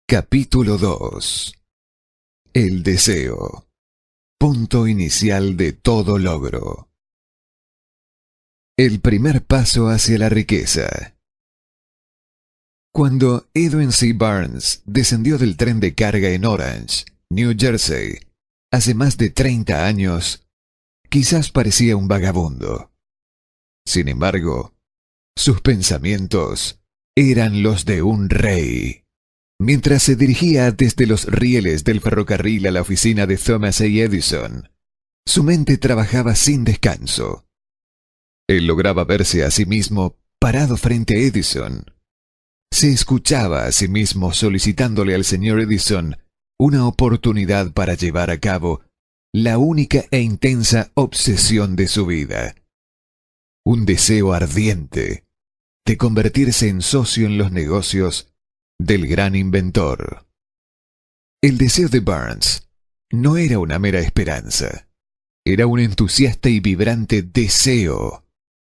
Capítulo 2. El deseo. Punto inicial de todo logro. El primer paso hacia la riqueza. Cuando Edwin C. Burns descendió del tren de carga en Orange, New Jersey, hace más de 30 años, quizás parecía un vagabundo. Sin embargo, sus pensamientos eran los de un rey. Mientras se dirigía desde los rieles del ferrocarril a la oficina de Thomas A. Edison, su mente trabajaba sin descanso. Él lograba verse a sí mismo parado frente a Edison. Se escuchaba a sí mismo solicitándole al señor Edison una oportunidad para llevar a cabo la única e intensa obsesión de su vida. Un deseo ardiente de convertirse en socio en los negocios del gran inventor. El deseo de Burns no era una mera esperanza, era un entusiasta y vibrante deseo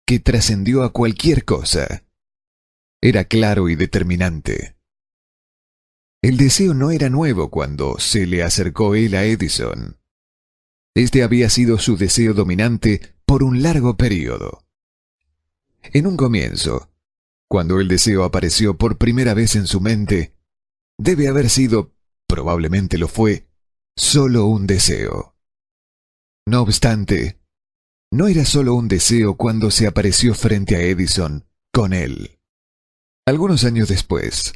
que trascendió a cualquier cosa. Era claro y determinante. El deseo no era nuevo cuando se le acercó él a Edison. Este había sido su deseo dominante por un largo período. En un comienzo, cuando el deseo apareció por primera vez en su mente, debe haber sido, probablemente lo fue, solo un deseo. No obstante, no era solo un deseo cuando se apareció frente a Edison con él. Algunos años después,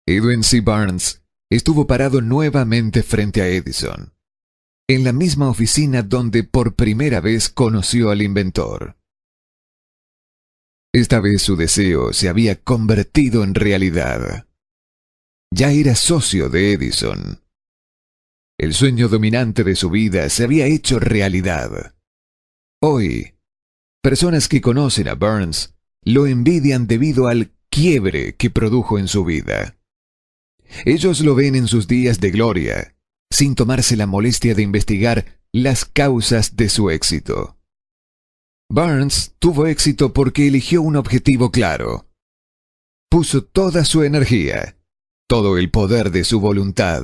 Edwin C. Burns estuvo parado nuevamente frente a Edison, en la misma oficina donde por primera vez conoció al inventor. Esta vez su deseo se había convertido en realidad. Ya era socio de Edison. El sueño dominante de su vida se había hecho realidad. Hoy, personas que conocen a Burns lo envidian debido al quiebre que produjo en su vida. Ellos lo ven en sus días de gloria, sin tomarse la molestia de investigar las causas de su éxito. Burns tuvo éxito porque eligió un objetivo claro. Puso toda su energía, todo el poder de su voluntad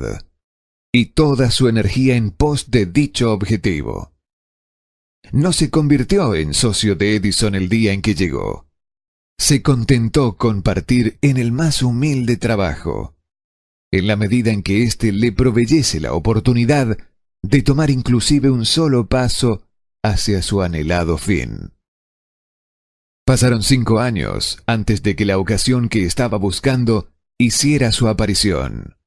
y toda su energía en pos de dicho objetivo. No se convirtió en socio de Edison el día en que llegó. Se contentó con partir en el más humilde trabajo, en la medida en que éste le proveyese la oportunidad de tomar inclusive un solo paso hacia su anhelado fin. Pasaron 5 años antes de que la ocasión que estaba buscando hiciera su aparición.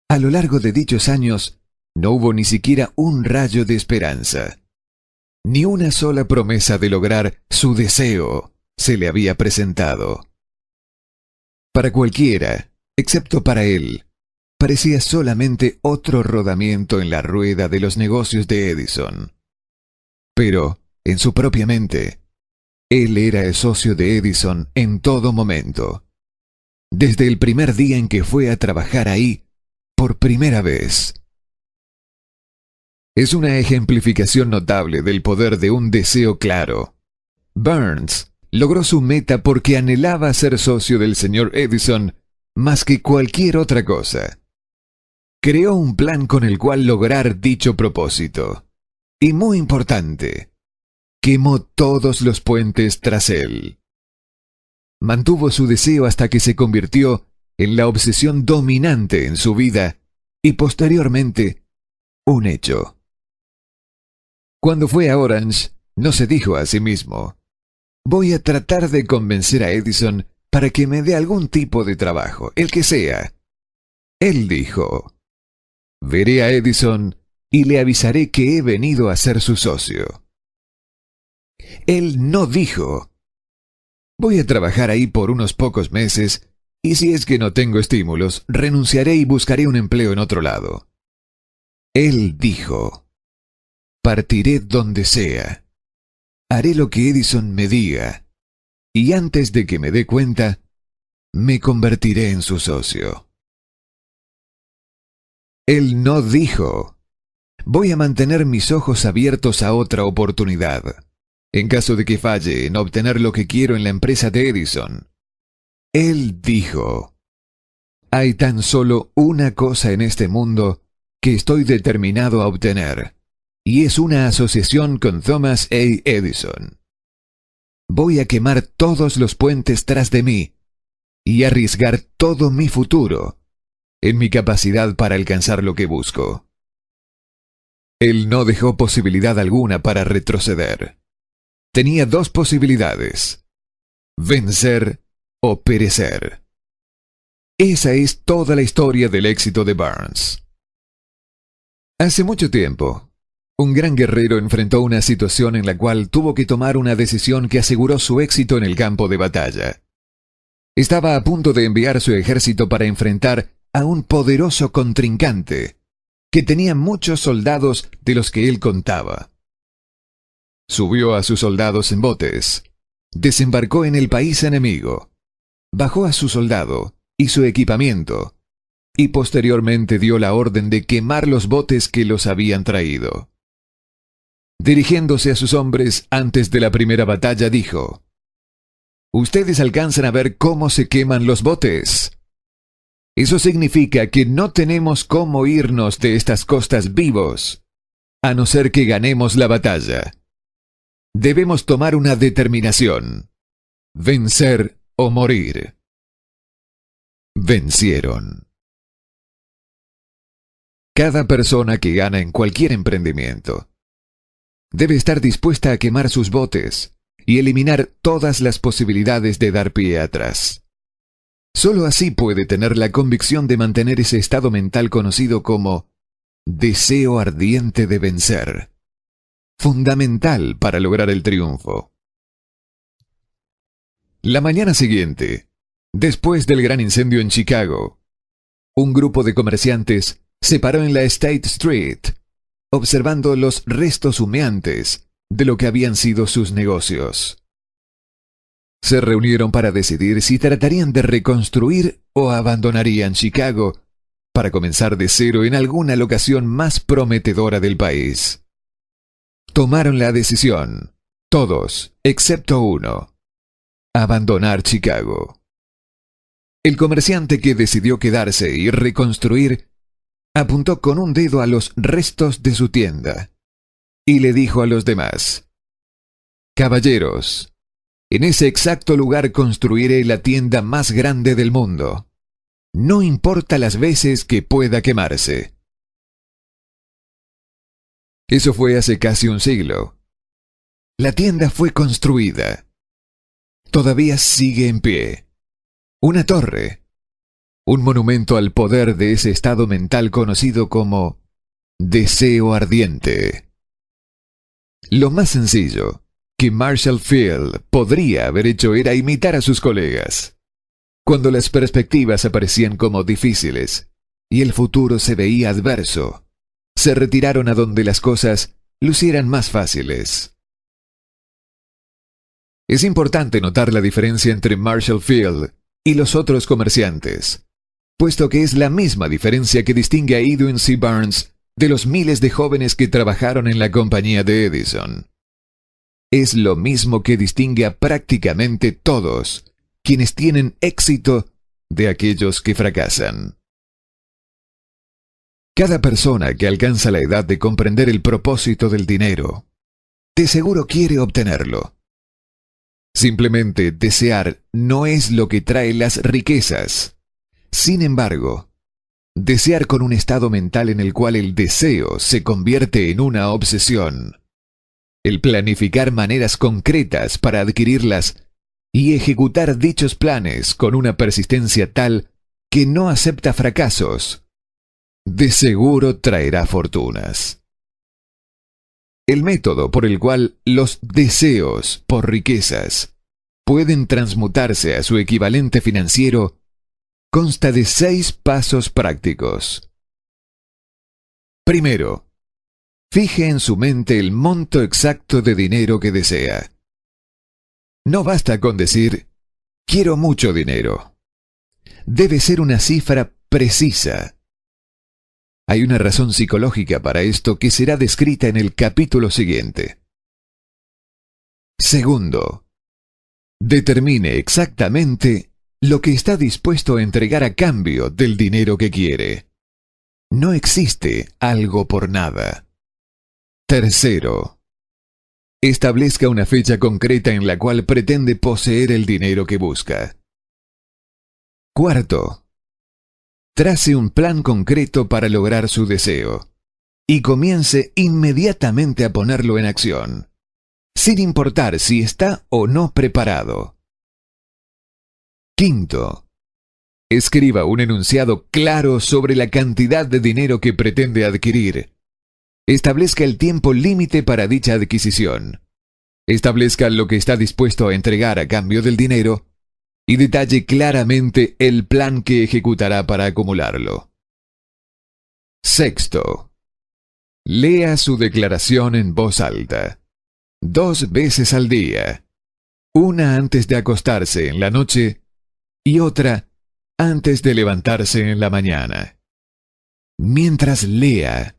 A lo largo de dichos años, no hubo ni siquiera un rayo de esperanza. Ni una sola promesa de lograr su deseo se le había presentado. Para cualquiera, excepto para él, parecía solamente otro rodamiento en la rueda de los negocios de Edison. Pero, en su propia mente, él era el socio de Edison en todo momento, desde el primer día en que fue a trabajar ahí por primera vez. Es una ejemplificación notable del poder de un deseo claro. Burns logró su meta porque anhelaba ser socio del señor Edison más que cualquier otra cosa. Creó un plan con el cual lograr dicho propósito. Y muy importante, quemó todos los puentes tras él. Mantuvo su deseo hasta que se convirtió en la obsesión dominante en su vida y posteriormente un hecho. Cuando fue a Orange, no se dijo a sí mismo: voy a tratar de convencer a Edison para que me dé algún tipo de trabajo, el que sea. Él dijo: veré a Edison y le avisaré que he venido a ser su socio. Él no dijo: voy a trabajar ahí por unos pocos meses y si es que no tengo estímulos, renunciaré y buscaré un empleo en otro lado. Él dijo: partiré donde sea. Haré lo que Edison me diga y antes de que me dé cuenta, me convertiré en su socio. Él no dijo: voy a mantener mis ojos abiertos a otra oportunidad, en caso de que falle en obtener lo que quiero en la empresa de Edison. Él dijo: Hay tan solo una cosa en este mundo que estoy determinado a obtener, y es una asociación con Thomas A. Edison. Voy a quemar todos los puentes tras de mí y arriesgar todo mi futuro en mi capacidad para alcanzar lo que busco. Él no dejó posibilidad alguna para retroceder. Tenía dos posibilidades: vencer o perecer. Esa es toda la historia del éxito de Barnes. Hace mucho tiempo, un gran guerrero enfrentó una situación en la cual tuvo que tomar una decisión que aseguró su éxito en el campo de batalla. Estaba a punto de enviar su ejército para enfrentar a un poderoso contrincante que tenía muchos soldados de los que él contaba. Subió a sus soldados en botes, desembarcó en el país enemigo, bajó a su soldado y su equipamiento, y posteriormente dio la orden de quemar los botes que los habían traído. Dirigiéndose a sus hombres antes de la primera batalla, dijo: «¿Ustedes alcanzan a ver cómo se queman los botes? Eso significa que no tenemos cómo irnos de estas costas vivos, a no ser que ganemos la batalla. Debemos tomar una determinación: vencer o morir». Vencieron. Cada persona que gana en cualquier emprendimiento debe estar dispuesta a quemar sus botes y eliminar todas las posibilidades de dar pie atrás. Solo así puede tener la convicción de mantener ese estado mental conocido como deseo ardiente de vencer, fundamental para lograr el triunfo. La mañana siguiente, después del gran incendio en Chicago, un grupo de comerciantes se paró en la State Street, observando los restos humeantes de lo que habían sido sus negocios. Se reunieron para decidir si tratarían de reconstruir o abandonarían Chicago para comenzar de cero en alguna locación más prometedora del país. Tomaron la decisión, todos, excepto uno: abandonar Chicago. El comerciante que decidió quedarse y reconstruir apuntó con un dedo a los restos de su tienda y le dijo a los demás: «Caballeros, en ese exacto lugar construiré la tienda más grande del mundo. No importa las veces que pueda quemarse». Eso fue hace casi un siglo. La tienda fue construida. Todavía sigue en pie. Una torre. Un monumento al poder de ese estado mental conocido como deseo ardiente. Lo más sencillo que Marshall Field podría haber hecho era imitar a sus colegas. Cuando las perspectivas aparecían como difíciles y el futuro se veía adverso, se retiraron a donde las cosas lucieran más fáciles. Es importante notar la diferencia entre Marshall Field y los otros comerciantes, puesto que es la misma diferencia que distingue a Edwin C. Barnes de los miles de jóvenes que trabajaron en la compañía de Edison. Es lo mismo que distingue a prácticamente todos quienes tienen éxito de aquellos que fracasan. Cada persona que alcanza la edad de comprender el propósito del dinero, de seguro quiere obtenerlo. Simplemente desear no es lo que trae las riquezas. Sin embargo, desear con un estado mental en el cual el deseo se convierte en una obsesión, el planificar maneras concretas para adquirirlas y ejecutar dichos planes con una persistencia tal que no acepta fracasos, de seguro traerá fortunas. El método por el cual los deseos por riquezas pueden transmutarse a su equivalente financiero consta de 6 pasos prácticos. Primero, fije en su mente el monto exacto de dinero que desea. No basta con decir, quiero mucho dinero. Debe ser una cifra precisa. Hay una razón psicológica para esto que será descrita en el capítulo siguiente. Segundo, determine exactamente lo que está dispuesto a entregar a cambio del dinero que quiere. No existe algo por nada. Tercero, establezca una fecha concreta en la cual pretende poseer el dinero que busca. Cuarto, trace un plan concreto para lograr su deseo y comience inmediatamente a ponerlo en acción, sin importar si está o no preparado. Quinto, escriba un enunciado claro sobre la cantidad de dinero que pretende adquirir. Establezca el tiempo límite para dicha adquisición. Establezca lo que está dispuesto a entregar a cambio del dinero y detalle claramente el plan que ejecutará para acumularlo. Sexto, lea su declaración en voz alta, 2 veces al día, una antes de acostarse en la noche y otra antes de levantarse en la mañana. Mientras lea,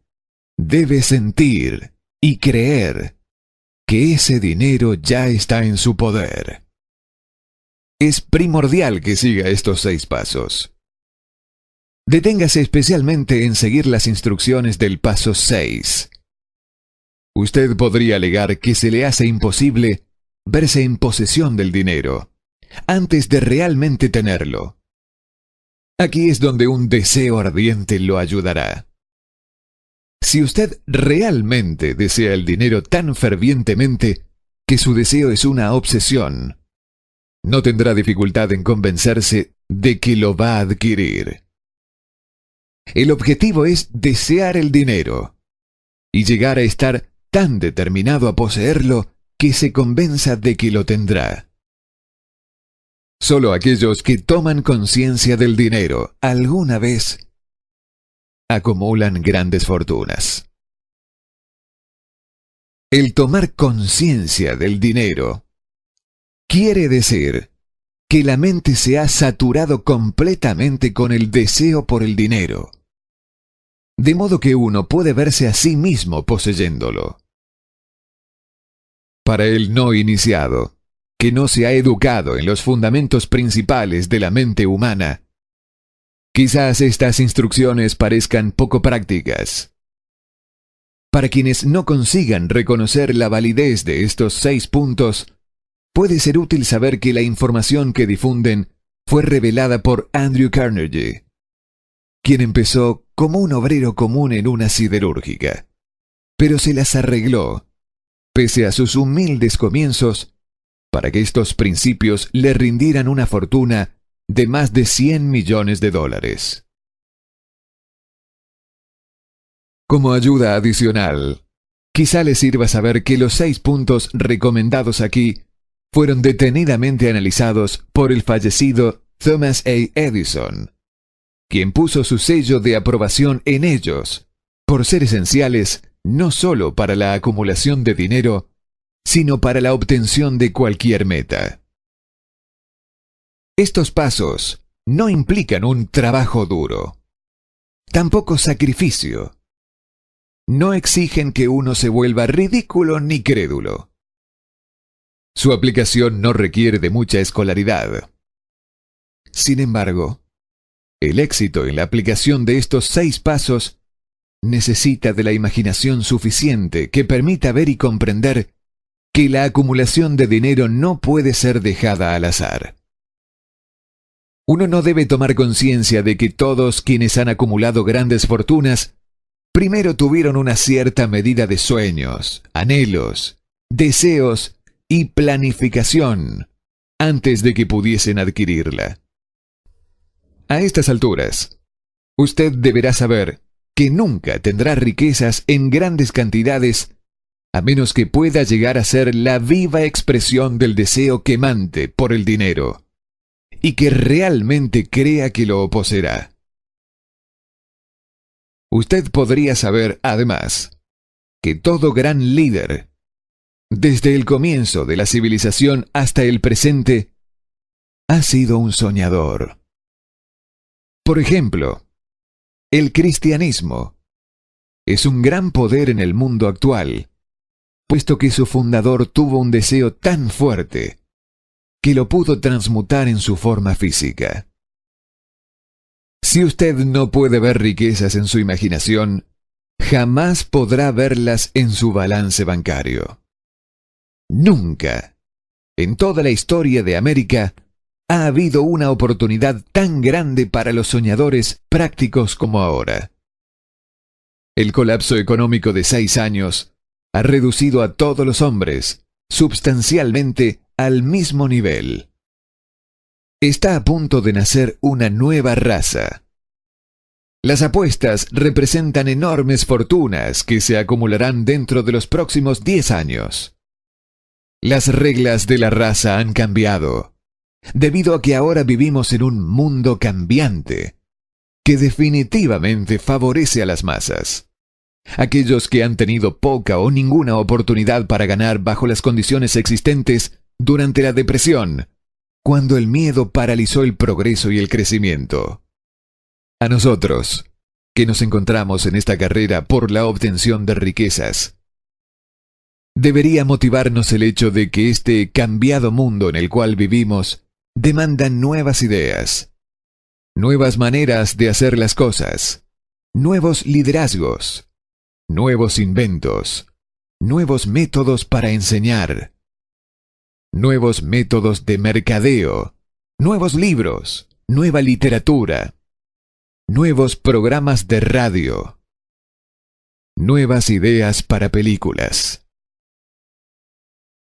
debe sentir y creer que ese dinero ya está en su poder. Es primordial que siga estos 6 pasos. Deténgase especialmente en seguir las instrucciones del paso 6. Usted podría alegar que se le hace imposible verse en posesión del dinero antes de realmente tenerlo. Aquí es donde un deseo ardiente lo ayudará. Si usted realmente desea el dinero tan fervientemente que su deseo es una obsesión, no tendrá dificultad en convencerse de que lo va a adquirir. El objetivo es desear el dinero y llegar a estar tan determinado a poseerlo que se convenza de que lo tendrá. Solo aquellos que toman conciencia del dinero alguna vez acumulan grandes fortunas. El tomar conciencia del dinero quiere decir que la mente se ha saturado completamente con el deseo por el dinero, de modo que uno puede verse a sí mismo poseyéndolo. Para el no iniciado, que no se ha educado en los fundamentos principales de la mente humana, quizás estas instrucciones parezcan poco prácticas. Para quienes no consigan reconocer la validez de estos 6 puntos, puede ser útil saber que la información que difunden fue revelada por Andrew Carnegie, quien empezó como un obrero común en una siderúrgica, pero se las arregló, pese a sus humildes comienzos, para que estos principios le rindieran una fortuna de más de $100 millones. Como ayuda adicional, quizá le sirva saber que los 6 puntos recomendados aquí fueron detenidamente analizados por el fallecido Thomas A. Edison, quien puso su sello de aprobación en ellos, por ser esenciales no solo para la acumulación de dinero, sino para la obtención de cualquier meta. Estos pasos no implican un trabajo duro, tampoco sacrificio. No exigen que uno se vuelva ridículo ni crédulo. Su aplicación no requiere de mucha escolaridad. Sin embargo, el éxito en la aplicación de estos 6 pasos necesita de la imaginación suficiente que permita ver y comprender que la acumulación de dinero no puede ser dejada al azar. Uno no debe tomar conciencia de que todos quienes han acumulado grandes fortunas primero tuvieron una cierta medida de sueños, anhelos, deseos y planificación antes de que pudiesen adquirirla. A estas alturas, usted deberá saber que nunca tendrá riquezas en grandes cantidades a menos que pueda llegar a ser la viva expresión del deseo quemante por el dinero, y que realmente crea que lo poseerá. Usted podría saber, además, que todo gran líder, desde el comienzo de la civilización hasta el presente, ha sido un soñador. Por ejemplo, el cristianismo es un gran poder en el mundo actual, puesto que su fundador tuvo un deseo tan fuerte que lo pudo transmutar en su forma física. Si usted no puede ver riquezas en su imaginación, jamás podrá verlas en su balance bancario. Nunca, en toda la historia de América, ha habido una oportunidad tan grande para los soñadores prácticos como ahora. El colapso económico de 6 años ha reducido a todos los hombres substancialmente al mismo nivel. Está a punto de nacer una nueva raza. Las apuestas representan enormes fortunas que se acumularán dentro de los próximos 10 años. Las reglas de la raza han cambiado, debido a que ahora vivimos en un mundo cambiante, que definitivamente favorece a las masas. Aquellos que han tenido poca o ninguna oportunidad para ganar bajo las condiciones existentes durante la depresión, cuando el miedo paralizó el progreso y el crecimiento. A nosotros, que nos encontramos en esta carrera por la obtención de riquezas, debería motivarnos el hecho de que este cambiado mundo en el cual vivimos demanda nuevas ideas, nuevas maneras de hacer las cosas, nuevos liderazgos, nuevos inventos, nuevos métodos para enseñar, nuevos métodos de mercadeo, nuevos libros, nueva literatura, nuevos programas de radio, nuevas ideas para películas.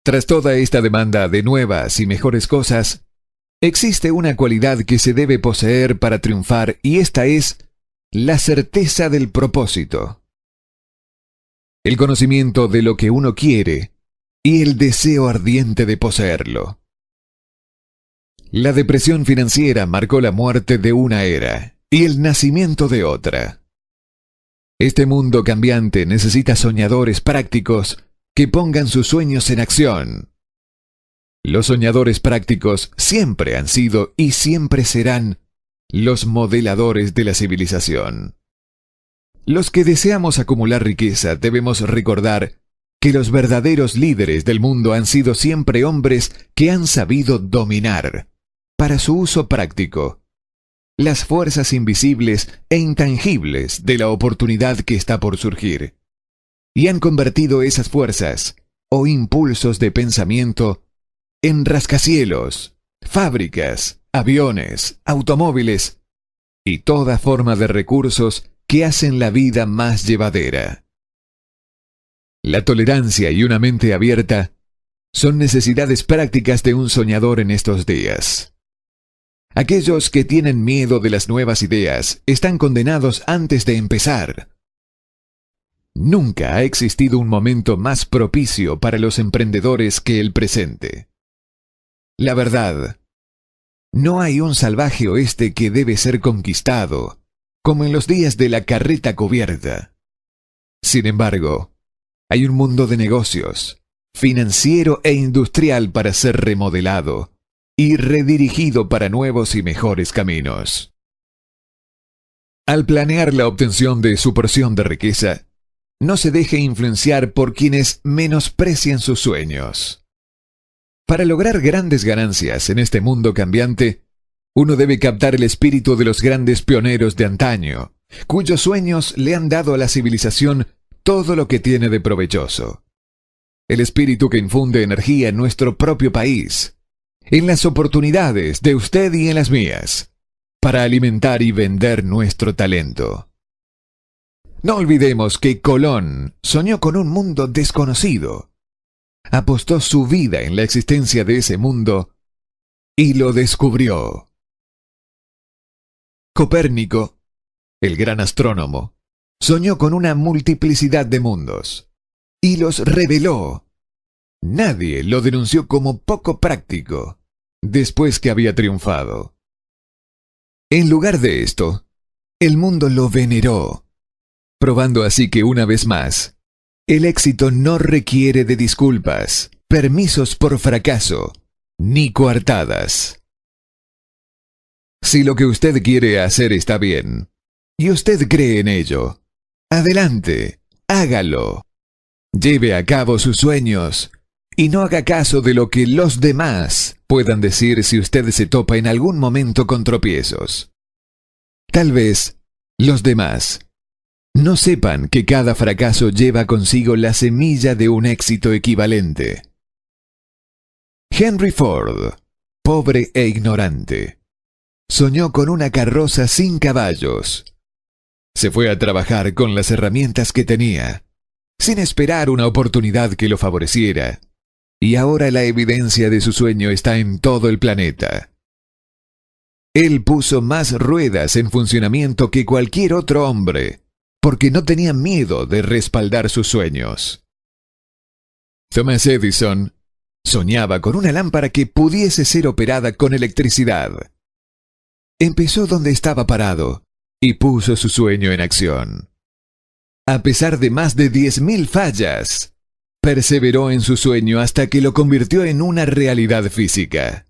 Tras toda esta demanda de nuevas y mejores cosas, existe una cualidad que se debe poseer para triunfar y esta es la certeza del propósito. El conocimiento de lo que uno quiere y el deseo ardiente de poseerlo. La depresión financiera marcó la muerte de una era y el nacimiento de otra. Este mundo cambiante necesita soñadores prácticos que pongan sus sueños en acción. Los soñadores prácticos siempre han sido y siempre serán los modeladores de la civilización. Los que deseamos acumular riqueza debemos recordar que los verdaderos líderes del mundo han sido siempre hombres que han sabido dominar, para su uso práctico, las fuerzas invisibles e intangibles de la oportunidad que está por surgir, y han convertido esas fuerzas o impulsos de pensamiento en rascacielos, fábricas, aviones, automóviles y toda forma de recursos que hacen la vida más llevadera. La tolerancia y una mente abierta son necesidades prácticas de un soñador en estos días. Aquellos que tienen miedo de las nuevas ideas están condenados antes de empezar. Nunca ha existido un momento más propicio para los emprendedores que el presente. La verdad, no hay un salvaje oeste que debe ser conquistado, como en los días de la carreta cubierta. Sin embargo, hay un mundo de negocios, financiero e industrial para ser remodelado y redirigido para nuevos y mejores caminos. Al planear la obtención de su porción de riqueza, no se deje influenciar por quienes menosprecian sus sueños. Para lograr grandes ganancias en este mundo cambiante, uno debe captar el espíritu de los grandes pioneros de antaño, cuyos sueños le han dado a la civilización todo lo que tiene de provechoso. El espíritu que infunde energía en nuestro propio país, en las oportunidades de usted y en las mías, para alimentar y vender nuestro talento. No olvidemos que Colón soñó con un mundo desconocido. Apostó su vida en la existencia de ese mundo y lo descubrió. Copérnico, el gran astrónomo, soñó con una multiplicidad de mundos y los reveló. Nadie lo denunció como poco práctico después que había triunfado. En lugar de esto, el mundo lo veneró, probando así que una vez más, el éxito no requiere de disculpas, permisos por fracaso, ni coartadas. Si lo que usted quiere hacer está bien, y usted cree en ello, adelante, hágalo. Lleve a cabo sus sueños y no haga caso de lo que los demás puedan decir si usted se topa en algún momento con tropiezos. Tal vez los demás no sepan que cada fracaso lleva consigo la semilla de un éxito equivalente. Henry Ford, pobre e ignorante, soñó con una carroza sin caballos. Se fue a trabajar con las herramientas que tenía, sin esperar una oportunidad que lo favoreciera, y ahora la evidencia de su sueño está en todo el planeta. Él puso más ruedas en funcionamiento que cualquier otro hombre, porque no tenía miedo de respaldar sus sueños. Thomas Edison soñaba con una lámpara que pudiese ser operada con electricidad. Empezó donde estaba parado y puso su sueño en acción. A pesar de más de 10.000 fallas, perseveró en su sueño hasta que lo convirtió en una realidad física.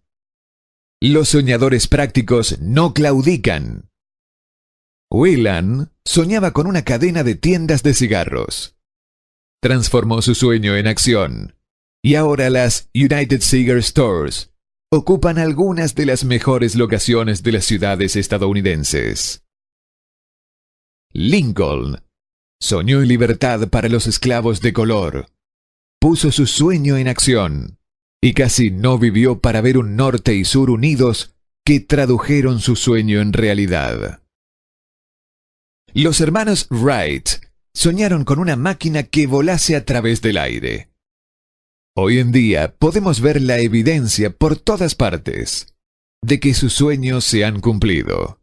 Los soñadores prácticos no claudican. Whelan soñaba con una cadena de tiendas de cigarros. Transformó su sueño en acción, y ahora las United Cigar Stores ocupan algunas de las mejores locaciones de las ciudades estadounidenses. Lincoln soñó en libertad para los esclavos de color. Puso su sueño en acción y casi no vivió para ver un norte y sur unidos que tradujeron su sueño en realidad. Los hermanos Wright soñaron con una máquina que volase a través del aire. Hoy en día podemos ver la evidencia por todas partes de que sus sueños se han cumplido.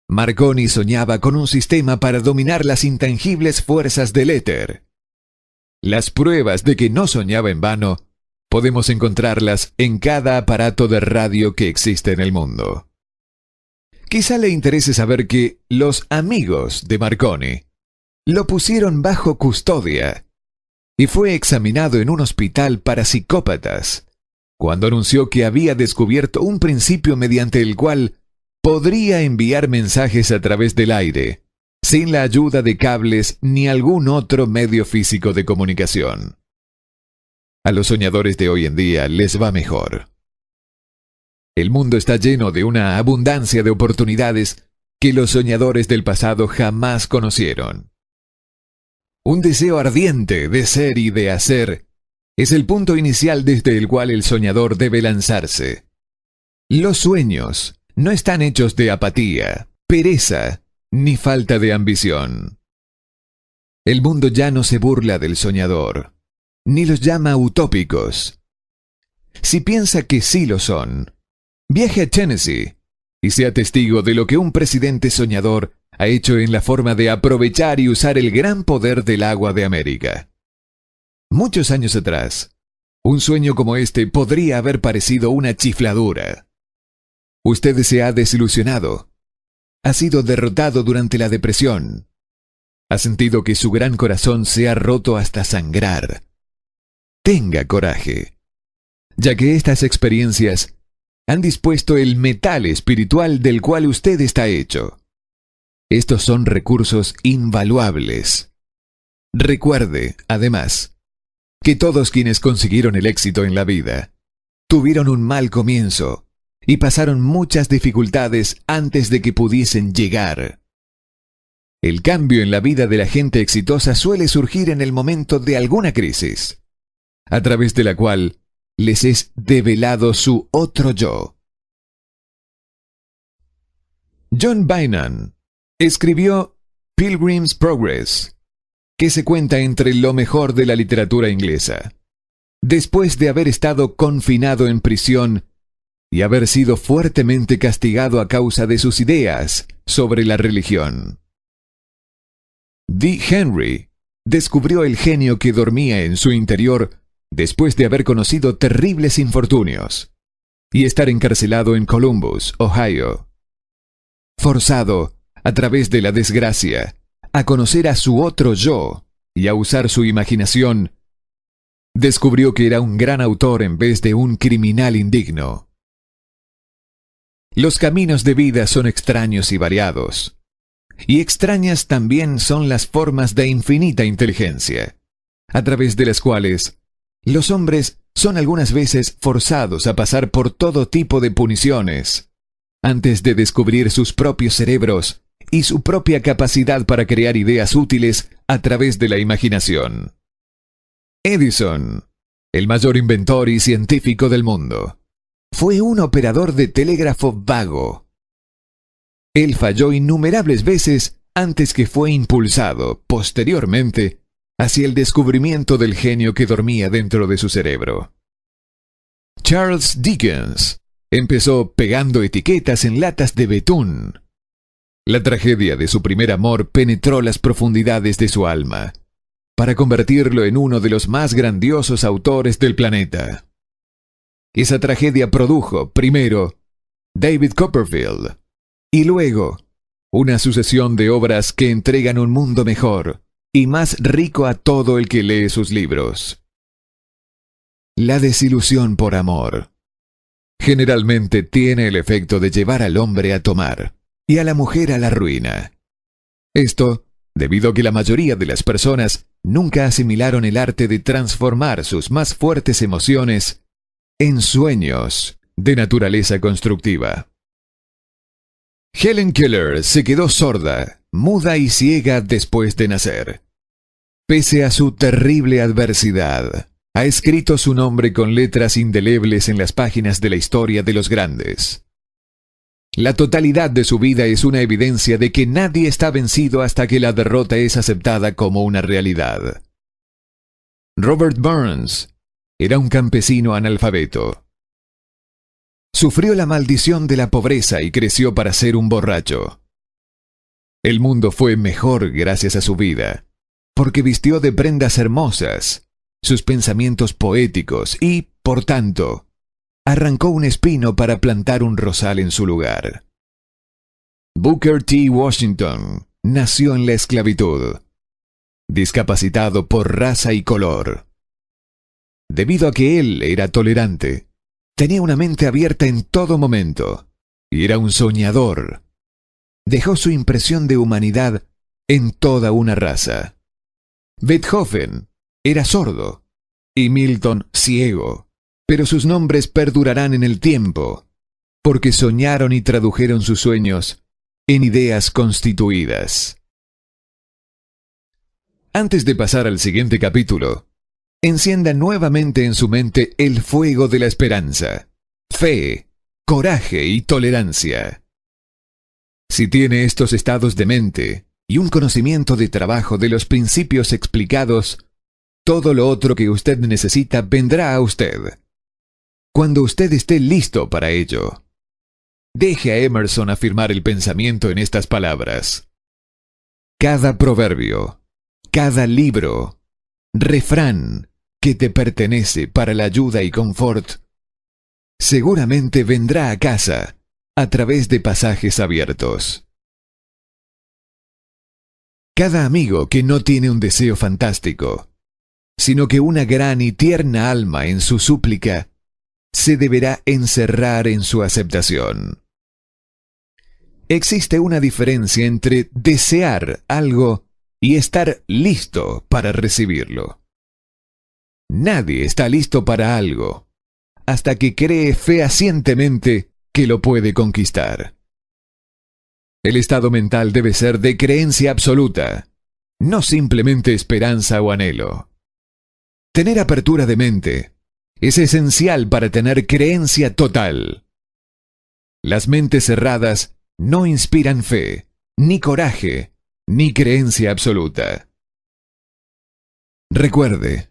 Marconi soñaba con un sistema para dominar las intangibles fuerzas del éter. Las pruebas de que no soñaba en vano podemos encontrarlas en cada aparato de radio que existe en el mundo. Quizá le interese saber que los amigos de Marconi lo pusieron bajo custodia y fue examinado en un hospital para psicópatas cuando anunció que había descubierto un principio mediante el cual podría enviar mensajes a través del aire, sin la ayuda de cables ni algún otro medio físico de comunicación. A los soñadores de hoy en día les va mejor. El mundo está lleno de una abundancia de oportunidades que los soñadores del pasado jamás conocieron. Un deseo ardiente de ser y de hacer es el punto inicial desde el cual el soñador debe lanzarse. Los sueños no están hechos de apatía, pereza, ni falta de ambición. El mundo ya no se burla del soñador, ni los llama utópicos. Si piensa que sí lo son, viaje a Tennessee y sea testigo de lo que un presidente soñador ha hecho en la forma de aprovechar y usar el gran poder del agua de América. Muchos años atrás, un sueño como este podría haber parecido una chifladura. Usted se ha desilusionado, ha sido derrotado durante la depresión, ha sentido que su gran corazón se ha roto hasta sangrar. Tenga coraje, ya que estas experiencias han dispuesto el metal espiritual del cual usted está hecho. Estos son recursos invaluables. Recuerde, además, que todos quienes consiguieron el éxito en la vida tuvieron un mal comienzo y pasaron muchas dificultades antes de que pudiesen llegar. El cambio en la vida de la gente exitosa suele surgir en el momento de alguna crisis, a través de la cual les es develado su otro yo. John Bynon escribió Pilgrim's Progress, que se cuenta entre lo mejor de la literatura inglesa, después de haber estado confinado en prisión y haber sido fuertemente castigado a causa de sus ideas sobre la religión. D. Henry descubrió el genio que dormía en su interior después de haber conocido terribles infortunios y estar encarcelado en Columbus, Ohio. Forzado, a través de la desgracia, a conocer a su otro yo y a usar su imaginación, descubrió que era un gran autor en vez de un criminal indigno. Los caminos de vida son extraños y variados, y extrañas también son las formas de infinita inteligencia, a través de las cuales Los hombres son algunas veces forzados a pasar por todo tipo de puniciones antes de descubrir sus propios cerebros y su propia capacidad para crear ideas útiles a través de la imaginación. Edison, el mayor inventor y científico del mundo, fue un operador de telégrafo vago. Él falló innumerables veces antes que fue impulsado, posteriormente, hacia el descubrimiento del genio que dormía dentro de su cerebro. Charles Dickens empezó pegando etiquetas en latas de betún. La tragedia de su primer amor penetró las profundidades de su alma, para convertirlo en uno de los más grandiosos autores del planeta. Esa tragedia produjo, primero, David Copperfield, y luego, una sucesión de obras que entregan un mundo mejor y más rico a todo el que lee sus libros. La desilusión por amor generalmente tiene el efecto de llevar al hombre a tomar y a la mujer a la ruina. Esto debido a que la mayoría de las personas nunca asimilaron el arte de transformar sus más fuertes emociones en sueños de naturaleza constructiva. Helen Keller se quedó sorda, muda y ciega después de nacer. Pese a su terrible adversidad, ha escrito su nombre con letras indelebles en las páginas de la historia de los grandes. La totalidad de su vida es una evidencia de que nadie está vencido hasta que la derrota es aceptada como una realidad. Robert Burns era un campesino analfabeto. Sufrió la maldición de la pobreza y creció para ser un borracho. El mundo fue mejor gracias a su vida, porque vistió de prendas hermosas sus pensamientos poéticos y, por tanto, arrancó un espino para plantar un rosal en su lugar. Booker T. Washington nació en la esclavitud, discapacitado por raza y color. Debido a que él era tolerante, tenía una mente abierta en todo momento y era un soñador. Dejó su impresión de humanidad en toda una raza. Beethoven era sordo y Milton ciego, pero sus nombres perdurarán en el tiempo, porque soñaron y tradujeron sus sueños en ideas constituidas. Antes de pasar al siguiente capítulo, encienda nuevamente en su mente el fuego de la esperanza, fe, coraje y tolerancia. Si tiene estos estados de mente y un conocimiento de trabajo de los principios explicados, todo lo otro que usted necesita vendrá a usted, cuando usted esté listo para ello. Deje a Emerson afirmar el pensamiento en estas palabras. Cada proverbio, cada libro, refrán que te pertenece para la ayuda y confort, seguramente vendrá a casa a través de pasajes abiertos. Cada amigo que no tiene un deseo fantástico, sino que una gran y tierna alma en su súplica, se deberá encerrar en su aceptación. Existe una diferencia entre desear algo y estar listo para recibirlo. Nadie está listo para algo hasta que cree fehacientemente que lo puede conquistar. El estado mental debe ser de creencia absoluta, no simplemente esperanza o anhelo. Tener apertura de mente es esencial para tener creencia total. Las mentes cerradas no inspiran fe, ni coraje, ni creencia absoluta. Recuerde,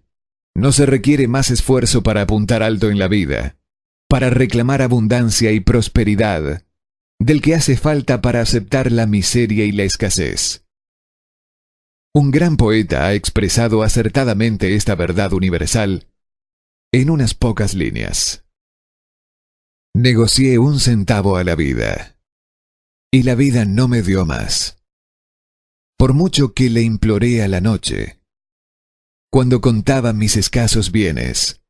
no se requiere más esfuerzo para apuntar alto en la vida, para reclamar abundancia y prosperidad, del que hace falta para aceptar la miseria y la escasez. Un gran poeta ha expresado acertadamente esta verdad universal en unas pocas líneas. Negocié 1 centavo a la vida, y la vida no me dio más. Por mucho que le imploré a la noche, cuando contaba mis escasos bienes,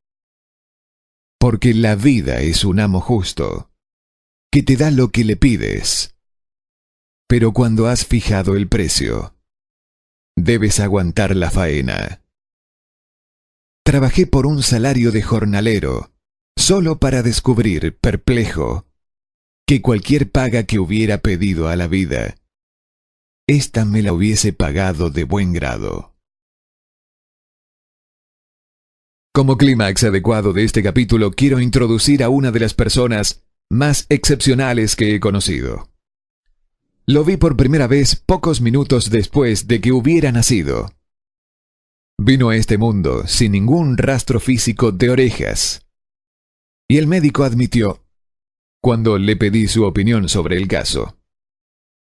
porque la vida es un amo justo, que te da lo que le pides, pero cuando has fijado el precio, debes aguantar la faena. Trabajé por un salario de jornalero, solo para descubrir, perplejo, que cualquier paga que hubiera pedido a la vida, ésta me la hubiese pagado de buen grado. Como clímax adecuado de este capítulo, quiero introducir a una de las personas más excepcionales que he conocido. Lo vi por primera vez pocos minutos después de que hubiera nacido. Vino a este mundo sin ningún rastro físico de orejas. Y el médico admitió, cuando le pedí su opinión sobre el caso,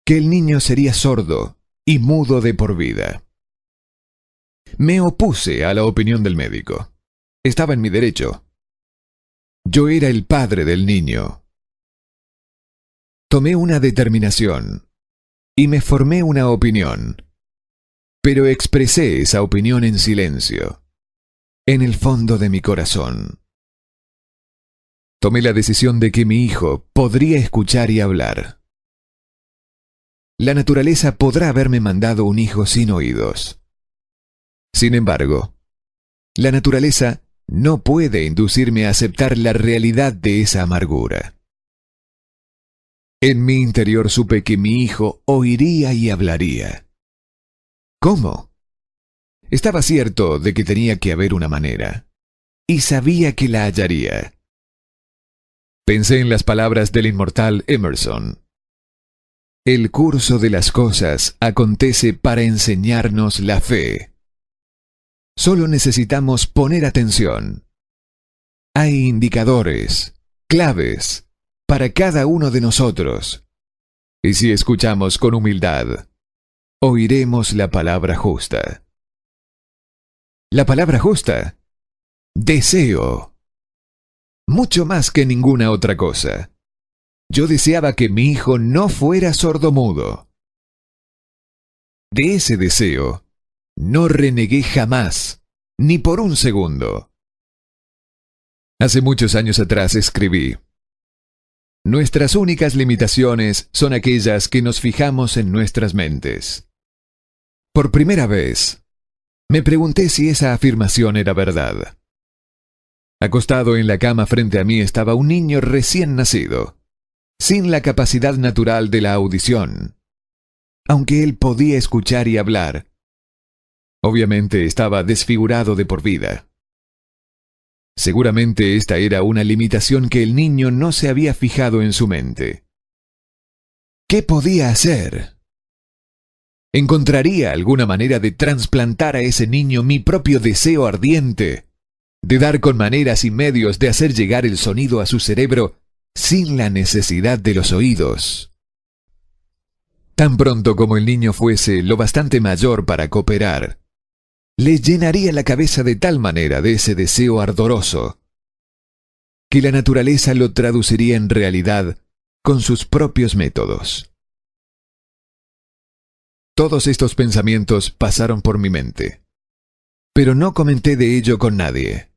que el niño sería sordo y mudo de por vida. Me opuse a la opinión del médico. Estaba en mi derecho. Yo era el padre del niño. Tomé una determinación y me formé una opinión, pero expresé esa opinión en silencio, en el fondo de mi corazón. Tomé la decisión de que mi hijo podría escuchar y hablar. La naturaleza podrá haberme mandado un hijo sin oídos. Sin embargo, la naturaleza no puede inducirme a aceptar la realidad de esa amargura. En mi interior supe que mi hijo oiría y hablaría. ¿Cómo? Estaba cierto de que tenía que haber una manera, y sabía que la hallaría. Pensé en las palabras del inmortal Emerson. El curso de las cosas acontece para enseñarnos la fe. Solo necesitamos poner atención. Hay indicadores, claves, para cada uno de nosotros. Y si escuchamos con humildad, oiremos la palabra justa. La palabra justa, deseo. Mucho más que ninguna otra cosa. Yo deseaba que mi hijo no fuera sordomudo. De ese deseo, no renegué jamás, ni por un segundo. Hace muchos años atrás escribí: nuestras únicas limitaciones son aquellas que nos fijamos en nuestras mentes. Por primera vez, me pregunté si esa afirmación era verdad. Acostado en la cama frente a mí estaba un niño recién nacido, sin la capacidad natural de la audición. Aunque él podía escuchar y hablar, obviamente estaba desfigurado de por vida. Seguramente esta era una limitación que el niño no se había fijado en su mente. ¿Qué podía hacer? ¿Encontraría alguna manera de trasplantar a ese niño mi propio deseo ardiente, de dar con maneras y medios de hacer llegar el sonido a su cerebro sin la necesidad de los oídos? Tan pronto como el niño fuese lo bastante mayor para cooperar, le llenaría la cabeza de tal manera de ese deseo ardoroso, que la naturaleza lo traduciría en realidad con sus propios métodos. Todos estos pensamientos pasaron por mi mente, pero no comenté de ello con nadie.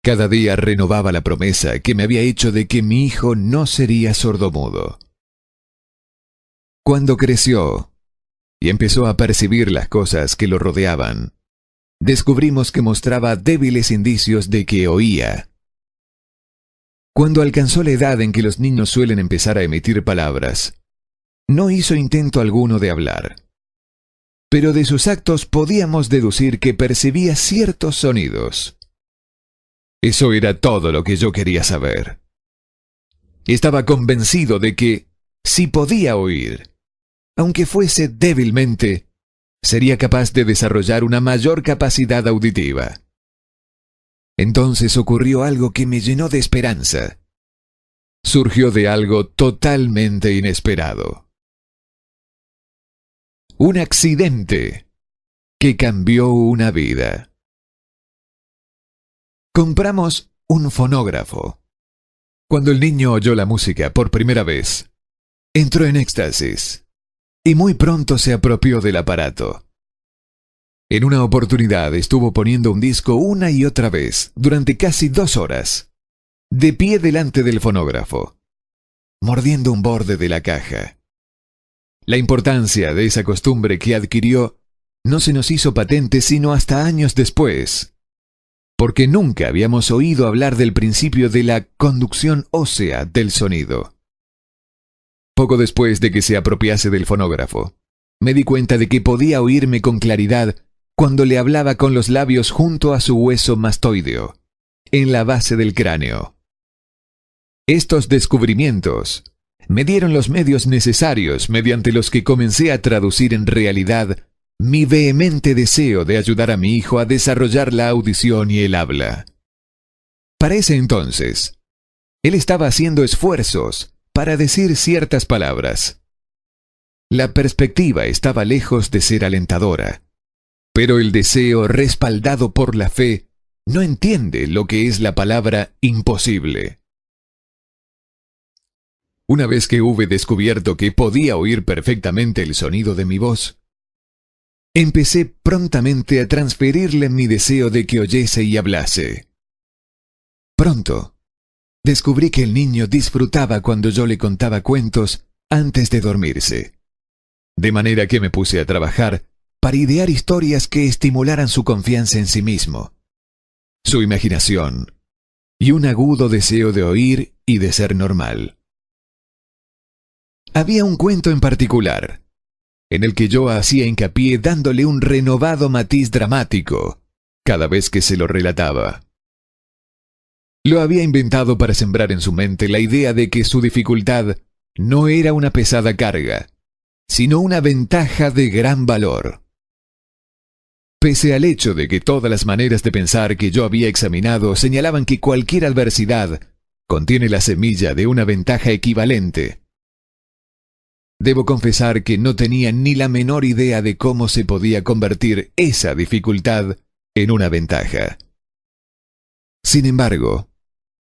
Cada día renovaba la promesa que me había hecho de que mi hijo no sería sordomudo. Cuando creció y empezó a percibir las cosas que lo rodeaban, descubrimos que mostraba débiles indicios de que oía. Cuando alcanzó la edad en que los niños suelen empezar a emitir palabras, no hizo intento alguno de hablar. Pero de sus actos podíamos deducir que percibía ciertos sonidos. Eso era todo lo que yo quería saber. Estaba convencido de que, si podía oír, aunque fuese débilmente, sería capaz de desarrollar una mayor capacidad auditiva. Entonces ocurrió algo que me llenó de esperanza. Surgió de algo totalmente inesperado. Un accidente que cambió una vida. Compramos un fonógrafo. Cuando el niño oyó la música por primera vez, entró en éxtasis y muy pronto se apropió del aparato. En una oportunidad estuvo poniendo un disco una y otra vez durante casi 2 horas, de pie delante del fonógrafo, mordiendo un borde de la caja. La importancia de esa costumbre que adquirió no se nos hizo patente sino hasta años después, porque nunca habíamos oído hablar del principio de la conducción ósea del sonido. Poco después de que se apropiase del fonógrafo, me di cuenta de que podía oírme con claridad cuando le hablaba con los labios junto a su hueso mastoideo, en la base del cráneo. Estos descubrimientos me dieron los medios necesarios mediante los que comencé a traducir en realidad mi vehemente deseo de ayudar a mi hijo a desarrollar la audición y el habla. Para ese entonces, él estaba haciendo esfuerzos para decir ciertas palabras. La perspectiva estaba lejos de ser alentadora, pero el deseo respaldado por la fe no entiende lo que es la palabra imposible. Una vez que hube descubierto que podía oír perfectamente el sonido de mi voz, empecé prontamente a transferirle mi deseo de que oyese y hablase. Pronto, descubrí que el niño disfrutaba cuando yo le contaba cuentos antes de dormirse, de manera que me puse a trabajar para idear historias que estimularan su confianza en sí mismo, su imaginación y un agudo deseo de oír y de ser normal. Había un cuento en particular, en el que yo hacía hincapié dándole un renovado matiz dramático cada vez que se lo relataba. Lo había inventado para sembrar en su mente la idea de que su dificultad no era una pesada carga, sino una ventaja de gran valor. Pese al hecho de que todas las maneras de pensar que yo había examinado señalaban que cualquier adversidad contiene la semilla de una ventaja equivalente, debo confesar que no tenía ni la menor idea de cómo se podía convertir esa dificultad en una ventaja. Sin embargo,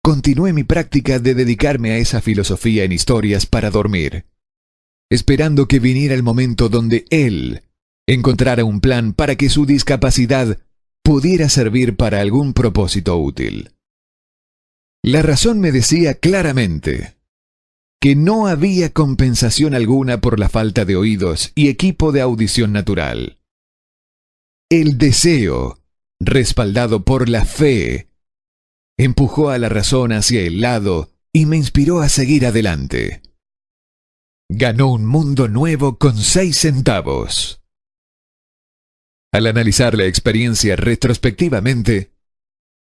continué mi práctica de dedicarme a esa filosofía en historias para dormir, esperando que viniera el momento donde él encontrara un plan para que su discapacidad pudiera servir para algún propósito útil. La razón me decía claramente que no había compensación alguna por la falta de oídos y equipo de audición natural. El deseo, respaldado por la fe, empujó a la razón hacia el lado y me inspiró a seguir adelante. Ganó un mundo nuevo con 6 centavos. Al analizar la experiencia retrospectivamente,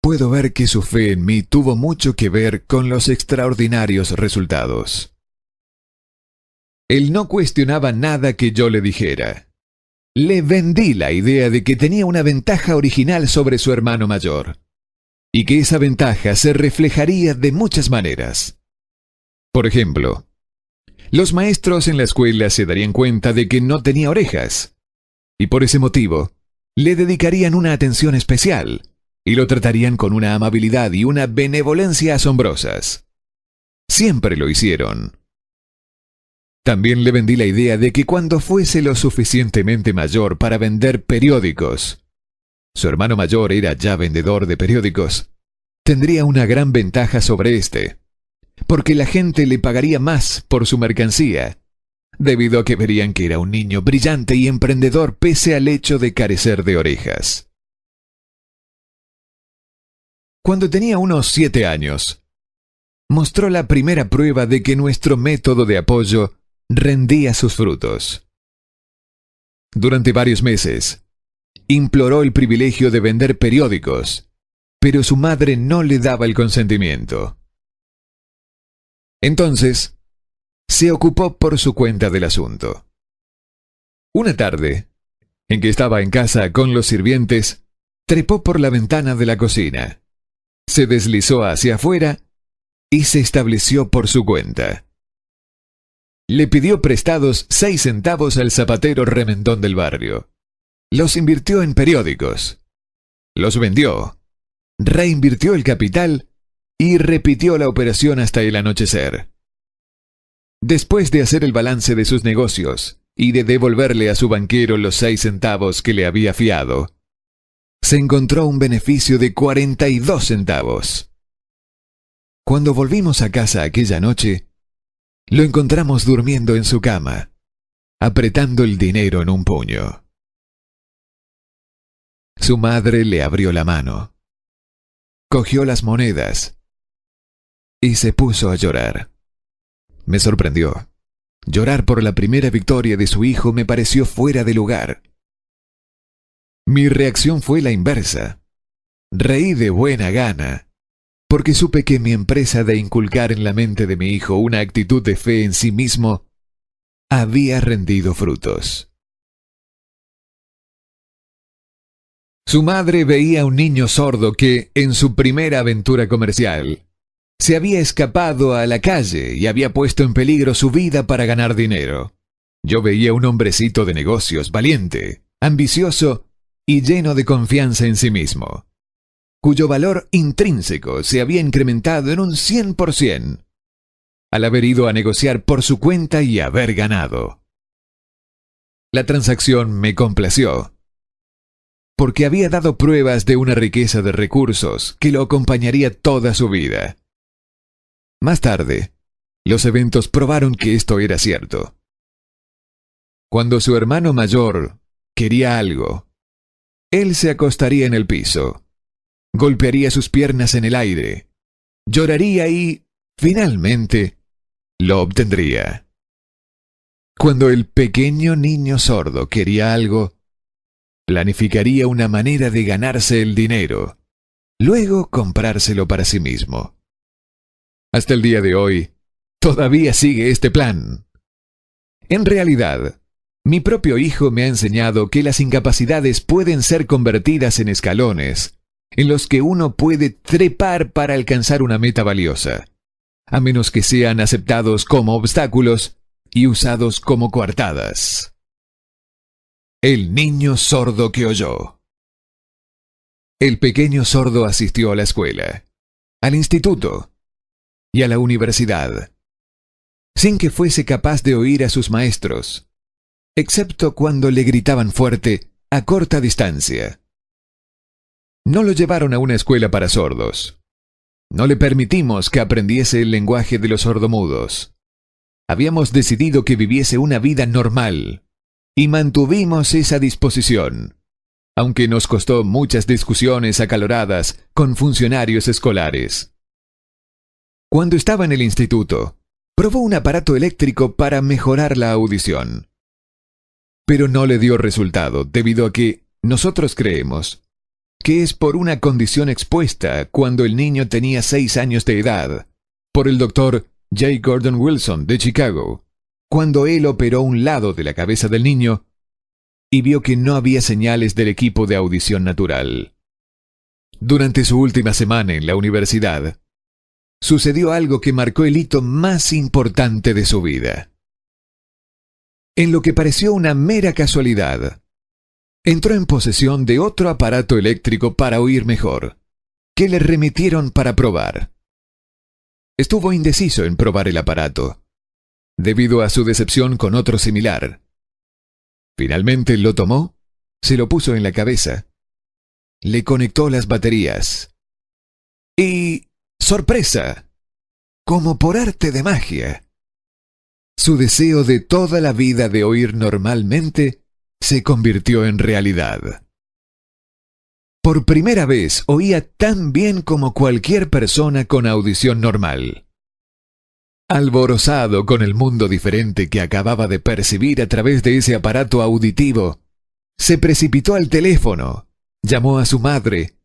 puedo ver que su fe en mí tuvo mucho que ver con los extraordinarios resultados. Él no cuestionaba nada que yo le dijera. Le vendí la idea de que tenía una ventaja original sobre su hermano mayor, y que esa ventaja se reflejaría de muchas maneras. Por ejemplo, los maestros en la escuela se darían cuenta de que no tenía orejas, y por ese motivo le dedicarían una atención especial y lo tratarían con una amabilidad y una benevolencia asombrosas. Siempre lo hicieron. También le vendí la idea de que cuando fuese lo suficientemente mayor para vender periódicos, su hermano mayor era ya vendedor de periódicos, tendría una gran ventaja sobre éste, porque la gente le pagaría más por su mercancía, debido a que verían que era un niño brillante y emprendedor pese al hecho de carecer de orejas. Cuando tenía unos 7 años, mostró la primera prueba de que nuestro método de apoyo rendía sus frutos. Durante varios meses, imploró el privilegio de vender periódicos, pero su madre no le daba el consentimiento. Entonces, se ocupó por su cuenta del asunto. Una tarde, en que estaba en casa con los sirvientes, trepó por la ventana de la cocina, se deslizó hacia afuera y se estableció por su cuenta. Le pidió prestados 6 centavos al zapatero remendón del barrio. Los invirtió en periódicos. Los vendió. Reinvirtió el capital y repitió la operación hasta el anochecer. Después de hacer el balance de sus negocios y de devolverle a su banquero los 6 centavos que le había fiado, se encontró un beneficio de 42 centavos. Cuando volvimos a casa aquella noche, lo encontramos durmiendo en su cama, apretando el dinero en un puño. Su madre le abrió la mano, cogió las monedas y se puso a llorar. Me sorprendió. Llorar por la primera victoria de su hijo me pareció fuera de lugar. Mi reacción fue la inversa. Reí de buena gana, porque supe que mi empresa de inculcar en la mente de mi hijo una actitud de fe en sí mismo había rendido frutos. Su madre veía a un niño sordo que, en su primera aventura comercial, se había escapado a la calle y había puesto en peligro su vida para ganar dinero. Yo veía un hombrecito de negocios valiente, ambicioso y lleno de confianza en sí mismo, cuyo valor intrínseco se había incrementado en un 100%, al haber ido a negociar por su cuenta y haber ganado. La transacción me complació, porque había dado pruebas de una riqueza de recursos que lo acompañaría toda su vida. Más tarde, los eventos probaron que esto era cierto. Cuando su hermano mayor quería algo, él se acostaría en el piso, golpearía sus piernas en el aire, lloraría y, finalmente, lo obtendría. Cuando el pequeño niño sordo quería algo, planificaría una manera de ganarse el dinero, luego comprárselo para sí mismo. Hasta el día de hoy, todavía sigue este plan. En realidad, mi propio hijo me ha enseñado que las incapacidades pueden ser convertidas en escalones, en los que uno puede trepar para alcanzar una meta valiosa, a menos que sean aceptados como obstáculos y usados como coartadas. El niño sordo que oyó. El pequeño sordo asistió a la escuela, al instituto y a la universidad, sin que fuese capaz de oír a sus maestros, excepto cuando le gritaban fuerte a corta distancia. No lo llevaron a una escuela para sordos. No le permitimos que aprendiese el lenguaje de los sordomudos. Habíamos decidido que viviese una vida normal, y mantuvimos esa disposición, aunque nos costó muchas discusiones acaloradas con funcionarios escolares. Cuando estaba en el instituto, probó un aparato eléctrico para mejorar la audición. Pero no le dio resultado debido a que nosotros creemos que es por una condición expuesta cuando el niño tenía 6 años de edad, por el doctor J. Gordon Wilson de Chicago, cuando él operó un lado de la cabeza del niño y vio que no había señales del equipo de audición natural. Durante su última semana en la universidad, sucedió algo que marcó el hito más importante de su vida. En lo que pareció una mera casualidad, entró en posesión de otro aparato eléctrico para oír mejor, que le remitieron para probar. Estuvo indeciso en probar el aparato, debido a su decepción con otro similar. Finalmente lo tomó, se lo puso en la cabeza, le conectó las baterías y... ¡sorpresa! Como por arte de magia, su deseo de toda la vida de oír normalmente se convirtió en realidad. Por primera vez oía tan bien como cualquier persona con audición normal. Alborozado con el mundo diferente que acababa de percibir a través de ese aparato auditivo, se precipitó al teléfono, llamó a su madre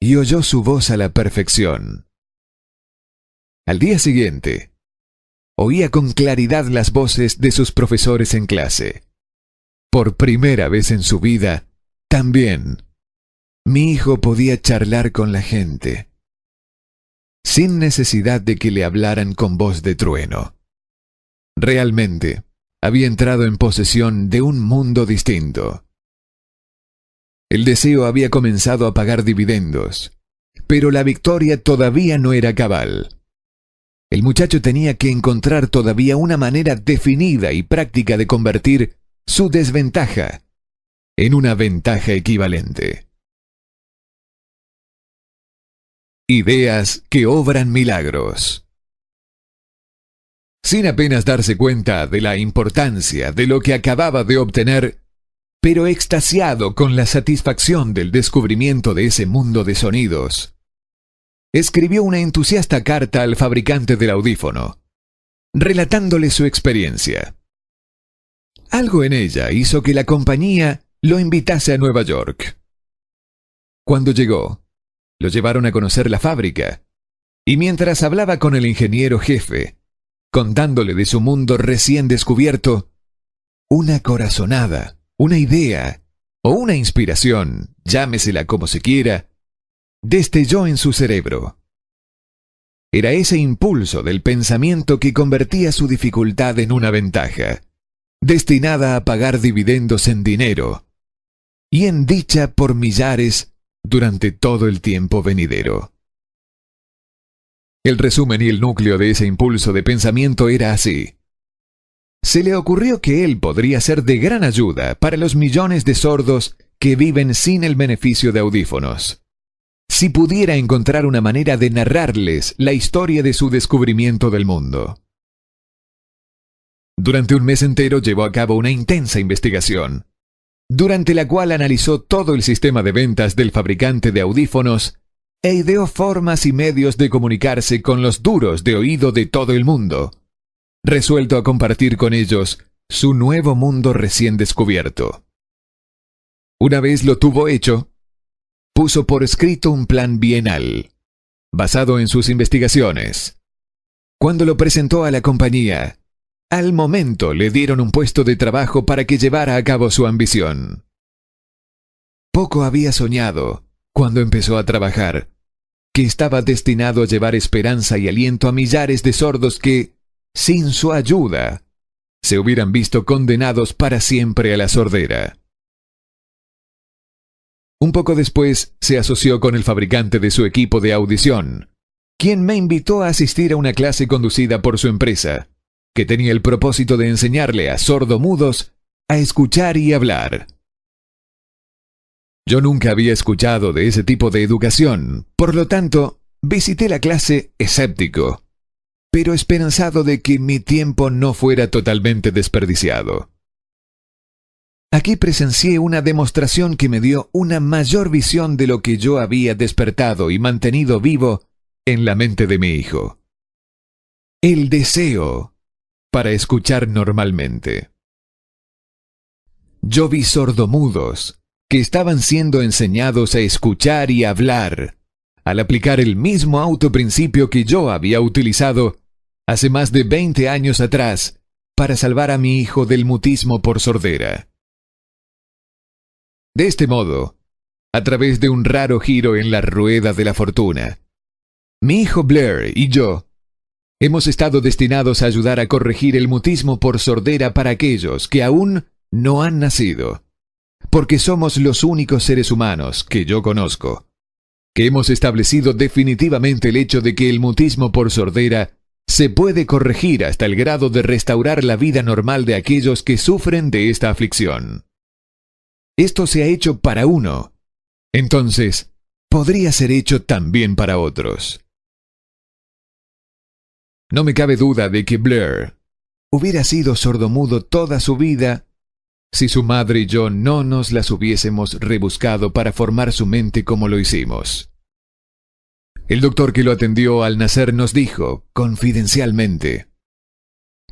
y oyó su voz a la perfección. Al día siguiente, oía con claridad las voces de sus profesores en clase. Por primera vez en su vida, también, mi hijo podía charlar con la gente, sin necesidad de que le hablaran con voz de trueno. Realmente, había entrado en posesión de un mundo distinto. El deseo había comenzado a pagar dividendos, pero la victoria todavía no era cabal. El muchacho tenía que encontrar todavía una manera definida y práctica de convertir su desventaja en una ventaja equivalente. Ideas que obran milagros. Sin apenas darse cuenta de la importancia de lo que acababa de obtener, pero extasiado con la satisfacción del descubrimiento de ese mundo de sonidos, escribió una entusiasta carta al fabricante del audífono, relatándole su experiencia. Algo en ella hizo que la compañía lo invitase a Nueva York. Cuando llegó, lo llevaron a conocer la fábrica, y mientras hablaba con el ingeniero jefe, contándole de su mundo recién descubierto, una corazonada, una idea o una inspiración, llámesela como se quiera, destelló en su cerebro. Era ese impulso del pensamiento que convertía su dificultad en una ventaja, destinada a pagar dividendos en dinero y en dicha por millares durante todo el tiempo venidero. El resumen y el núcleo de ese impulso de pensamiento era así. Se le ocurrió que él podría ser de gran ayuda para los millones de sordos que viven sin el beneficio de audífonos, si pudiera encontrar una manera de narrarles la historia de su descubrimiento del mundo. Durante un mes entero llevó a cabo una intensa investigación, durante la cual analizó todo el sistema de ventas del fabricante de audífonos e ideó formas y medios de comunicarse con los duros de oído de todo el mundo, resuelto a compartir con ellos su nuevo mundo recién descubierto. Una vez lo tuvo hecho, puso por escrito un plan bienal, basado en sus investigaciones. Cuando lo presentó a la compañía, al momento le dieron un puesto de trabajo para que llevara a cabo su ambición. Poco había soñado, cuando empezó a trabajar, que estaba destinado a llevar esperanza y aliento a millares de sordos que, sin su ayuda, se hubieran visto condenados para siempre a la sordera. Un poco después se asoció con el fabricante de su equipo de audición, quien me invitó a asistir a una clase conducida por su empresa, que tenía el propósito de enseñarle a sordomudos a escuchar y hablar. Yo nunca había escuchado de ese tipo de educación, por lo tanto, visité la clase escéptico, pero esperanzado de que mi tiempo no fuera totalmente desperdiciado. Aquí presencié una demostración que me dio una mayor visión de lo que yo había despertado y mantenido vivo en la mente de mi hijo. El deseo para escuchar normalmente. Yo vi sordomudos que estaban siendo enseñados a escuchar y hablar, al aplicar el mismo autoprincipio que yo había utilizado hace más de 20 años atrás para salvar a mi hijo del mutismo por sordera. De este modo, a través de un raro giro en la rueda de la fortuna, mi hijo Blair y yo hemos estado destinados a ayudar a corregir el mutismo por sordera para aquellos que aún no han nacido, porque somos los únicos seres humanos que yo conozco que hemos establecido definitivamente el hecho de que el mutismo por sordera se puede corregir hasta el grado de restaurar la vida normal de aquellos que sufren de esta aflicción. Esto se ha hecho para uno, entonces podría ser hecho también para otros. No me cabe duda de que Blair hubiera sido sordomudo toda su vida si su madre y yo no nos las hubiésemos rebuscado para formar su mente como lo hicimos. El doctor que lo atendió al nacer nos dijo, confidencialmente,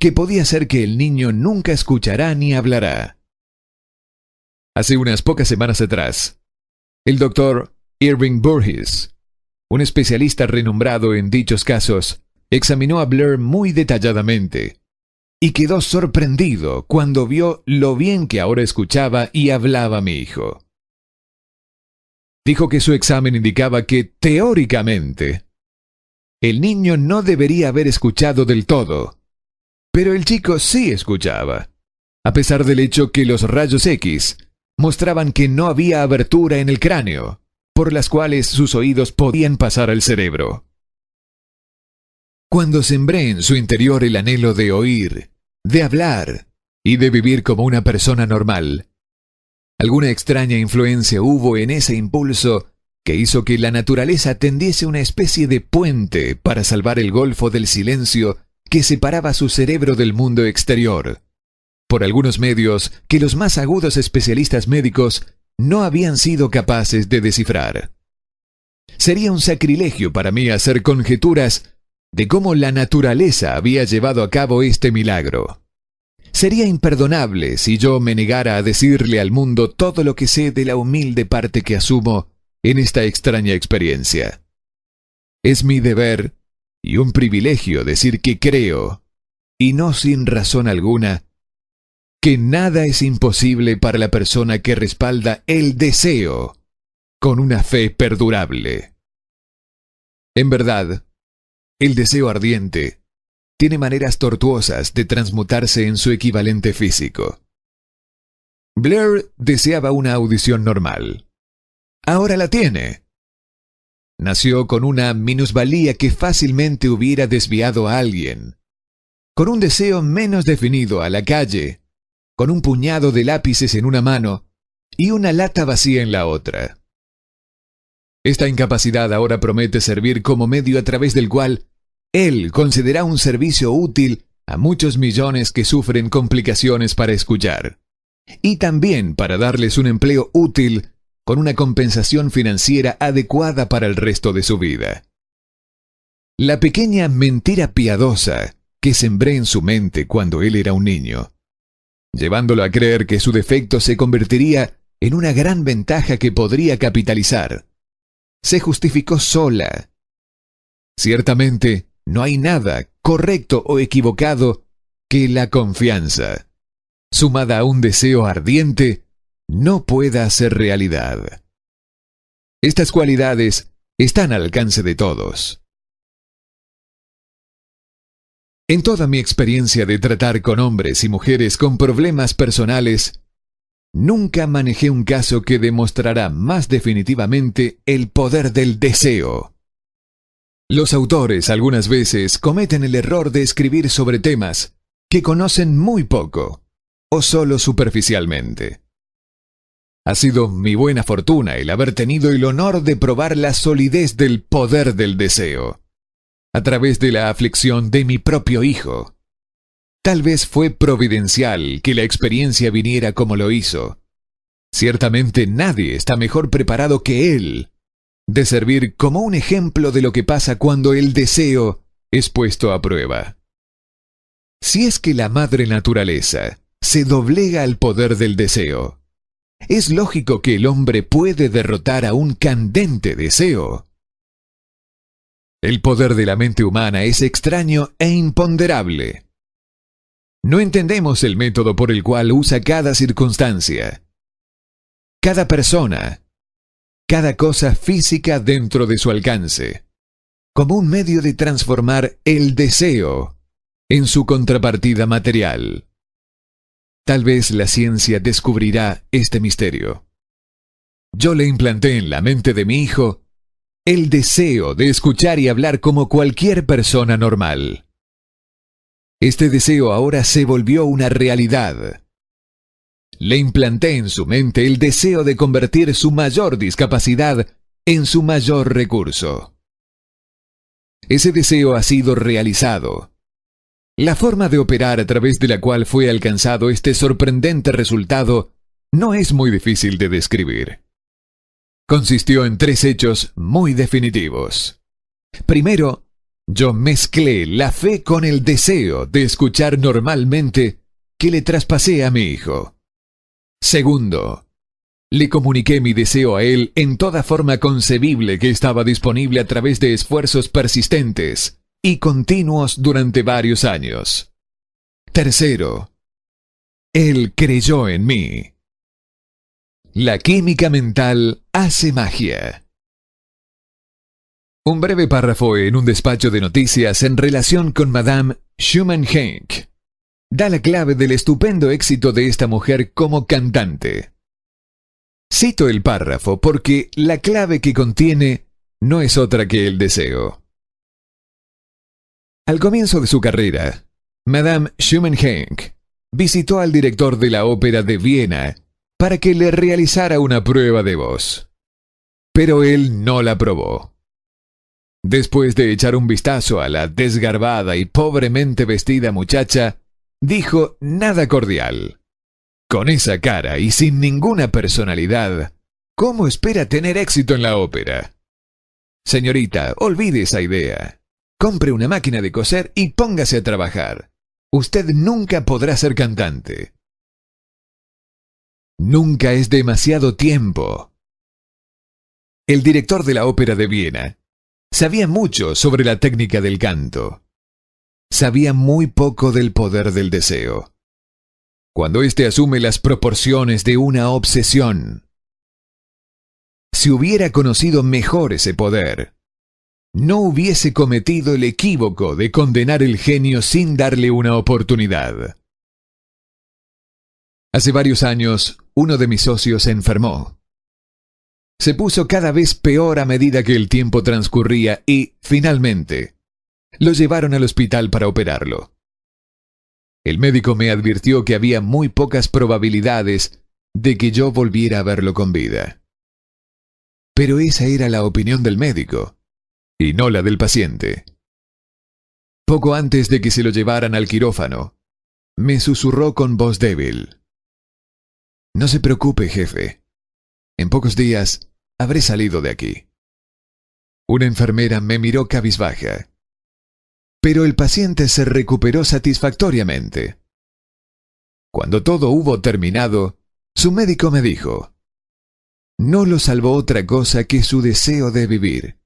que podía ser que el niño nunca escuchará ni hablará. Hace unas pocas semanas atrás, el doctor Irving Burgess, un especialista renombrado en dichos casos, examinó a Blair muy detalladamente y quedó sorprendido cuando vio lo bien que ahora escuchaba y hablaba mi hijo. Dijo que su examen indicaba que, teóricamente, el niño no debería haber escuchado del todo, pero el chico sí escuchaba, a pesar del hecho que los rayos X mostraban que no había abertura en el cráneo, por las cuales sus oídos podían pasar al cerebro. Cuando sembré en su interior el anhelo de oír, de hablar y de vivir como una persona normal, alguna extraña influencia hubo en ese impulso que hizo que la naturaleza tendiese una especie de puente para salvar el golfo del silencio que separaba su cerebro del mundo exterior, por algunos medios que los más agudos especialistas médicos no habían sido capaces de descifrar. Sería un sacrilegio para mí hacer conjeturas de cómo la naturaleza había llevado a cabo este milagro. Sería imperdonable si yo me negara a decirle al mundo todo lo que sé de la humilde parte que asumo en esta extraña experiencia. Es mi deber y un privilegio decir que creo, y no sin razón alguna, que nada es imposible para la persona que respalda el deseo con una fe perdurable. En verdad, el deseo ardiente tiene maneras tortuosas de transmutarse en su equivalente físico. Blair deseaba una audición normal. Ahora la tiene. Nació con una minusvalía que fácilmente hubiera desviado a alguien, con un deseo menos definido a la calle, con un puñado de lápices en una mano y una lata vacía en la otra. Esta incapacidad ahora promete servir como medio a través del cual él concederá un servicio útil a muchos millones que sufren complicaciones para escuchar, y también para darles un empleo útil con una compensación financiera adecuada para el resto de su vida. La pequeña mentira piadosa que sembré en su mente cuando él era un niño, llevándolo a creer que su defecto se convertiría en una gran ventaja que podría capitalizar, se justificó sola. Ciertamente, no hay nada correcto o equivocado que la confianza, sumada a un deseo ardiente, no pueda hacer realidad. Estas cualidades están al alcance de todos. En toda mi experiencia de tratar con hombres y mujeres con problemas personales, nunca manejé un caso que demostrará más definitivamente el poder del deseo. Los autores algunas veces cometen el error de escribir sobre temas que conocen muy poco o solo superficialmente. Ha sido mi buena fortuna el haber tenido el honor de probar la solidez del poder del deseo a través de la aflicción de mi propio hijo. Tal vez fue providencial que la experiencia viniera como lo hizo. Ciertamente nadie está mejor preparado que él de servir como un ejemplo de lo que pasa cuando el deseo es puesto a prueba. Si es que la madre naturaleza se doblega al poder del deseo, es lógico que el hombre puede derrotar a un candente deseo. El poder de la mente humana es extraño e imponderable. No entendemos el método por el cual usa cada circunstancia, cada persona, cada cosa física dentro de su alcance, como un medio de transformar el deseo en su contrapartida material. Tal vez la ciencia descubrirá este misterio. Yo le implanté en la mente de mi hijo el deseo de escuchar y hablar como cualquier persona normal. Este deseo ahora se volvió una realidad. Le implanté en su mente el deseo de convertir su mayor discapacidad en su mayor recurso. Ese deseo ha sido realizado. La forma de operar a través de la cual fue alcanzado este sorprendente resultado no es muy difícil de describir. Consistió en 3 hechos muy definitivos. Primero, yo mezclé la fe con el deseo de escuchar normalmente que le traspasé a mi hijo. Segundo, le comuniqué mi deseo a él en toda forma concebible que estaba disponible a través de esfuerzos persistentes y continuos durante varios años. Tercero, él creyó en mí. La química mental hace magia. Un breve párrafo en un despacho de noticias en relación con Madame Schumann-Heink da la clave del estupendo éxito de esta mujer como cantante. Cito el párrafo porque la clave que contiene no es otra que el deseo. Al comienzo de su carrera, Madame Schumann-Heink visitó al director de la ópera de Viena para que le realizara una prueba de voz. Pero él no la aprobó. Después de echar un vistazo a la desgarbada y pobremente vestida muchacha, dijo nada cordial. Con esa cara y sin ninguna personalidad, ¿cómo espera tener éxito en la ópera? Señorita, olvide esa idea. Compre una máquina de coser y póngase a trabajar. Usted nunca podrá ser cantante. Nunca es demasiado tiempo. El director de la Ópera de Viena sabía mucho sobre la técnica del canto. Sabía muy poco del poder del deseo. Cuando éste asume las proporciones de una obsesión. Si hubiera conocido mejor ese poder, no hubiese cometido el equívoco de condenar el genio sin darle una oportunidad. Hace varios años, uno de mis socios se enfermó. Se puso cada vez peor a medida que el tiempo transcurría y, finalmente, lo llevaron al hospital para operarlo. El médico me advirtió que había muy pocas probabilidades de que yo volviera a verlo con vida. Pero esa era la opinión del médico, y no la del paciente. Poco antes de que se lo llevaran al quirófano, me susurró con voz débil: «No se preocupe, jefe. En pocos días habré salido de aquí». Una enfermera me miró cabizbaja. Pero el paciente se recuperó satisfactoriamente. Cuando todo hubo terminado, su médico me dijo: «No lo salvó otra cosa que su deseo de vivir.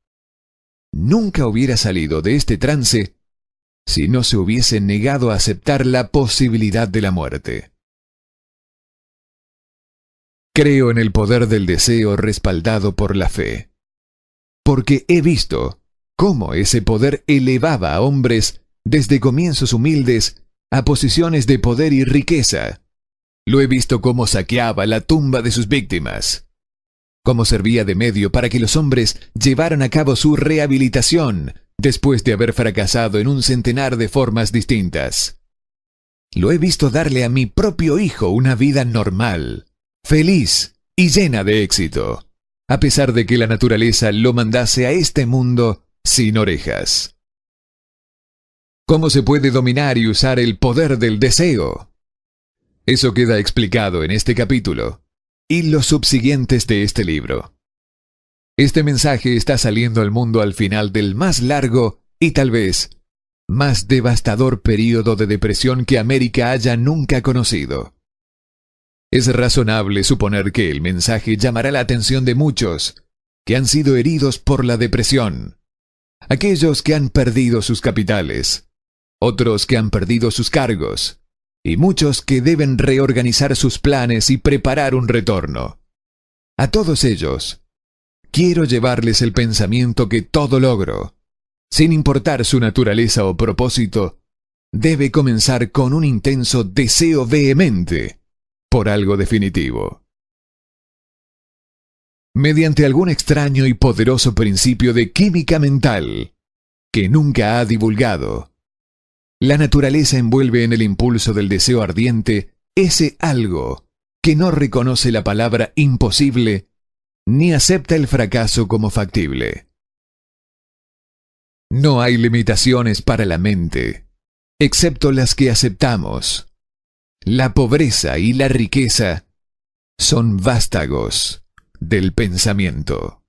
Nunca hubiera salido de este trance si no se hubiese negado a aceptar la posibilidad de la muerte». Creo en el poder del deseo respaldado por la fe, porque he visto cómo ese poder elevaba a hombres desde comienzos humildes a posiciones de poder y riqueza. Lo he visto cómo saqueaba la tumba de sus víctimas, cómo servía de medio para que los hombres llevaran a cabo su rehabilitación después de haber fracasado en un centenar de formas distintas. Lo he visto darle a mi propio hijo una vida normal, feliz y llena de éxito, a pesar de que la naturaleza lo mandase a este mundo sin orejas. ¿Cómo se puede dominar y usar el poder del deseo? Eso queda explicado en este capítulo y los subsiguientes de este libro. Este mensaje está saliendo al mundo al final del más largo y tal vez más devastador período de depresión que América haya nunca conocido. Es razonable suponer que el mensaje llamará la atención de muchos que han sido heridos por la depresión, aquellos que han perdido sus capitales, otros que han perdido sus cargos, y muchos que deben reorganizar sus planes y preparar un retorno. A todos ellos, quiero llevarles el pensamiento que todo logro, sin importar su naturaleza o propósito, debe comenzar con un intenso deseo vehemente por algo definitivo. Mediante algún extraño y poderoso principio de química mental que nunca ha divulgado, la naturaleza envuelve en el impulso del deseo ardiente ese algo que no reconoce la palabra imposible ni acepta el fracaso como factible. No hay limitaciones para la mente, excepto las que aceptamos. La pobreza y la riqueza son vástagos del pensamiento.